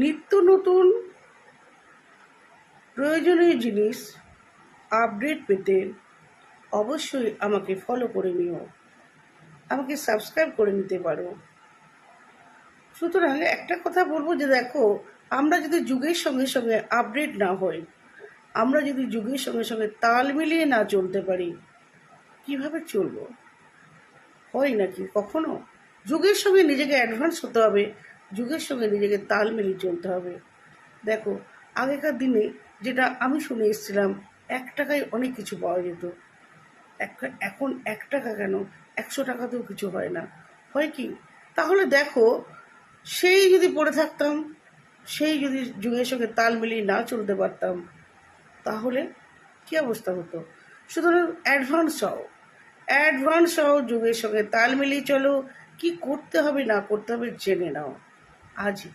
নিত্য নতুন প্রয়োজনীয় জিনিস আপডেট পেতে অবশ্যই আমাকে ফলো করে নিও, আমাকে সাবস্ক্রাইব করে নিতে পারো। সুতরাং একটা কথা বলবো যে দেখো, আমরা যদি যুগের সঙ্গে সঙ্গে আপডেট না হই, আমরা যদি যুগের সঙ্গে সঙ্গে তাল মিলিয়ে না চলতে পারি, কিভাবে চলবো? হয় নাকি কখনো? যুগের সঙ্গে নিজেকে অ্যাডভান্স হতে হবে, যুগের সঙ্গে নিজেকে তাল মিলিয়ে চলতে হবে। দেখো, আগেকার দিনে যেটা আমি শুনে এসেছিলাম, 1 টাকায় অনেক কিছু পাওয়া যেত। এখন 1 টাকা কেন, 100 টাকাতেও কিছু হয় না। হয় কি? তাহলে দেখো, সেই যদি পড়ে থাকতাম, সেই যদি যুগের সঙ্গে তাল মিলিয়ে না চলতে পারতাম, তাহলে কী অবস্থা হতো? সুতরাং অ্যাডভান্স হও, যুগের সঙ্গে তাল মিলিয়ে চলো, কি করতে হবে না করতে হবে জেনে নাও আজই।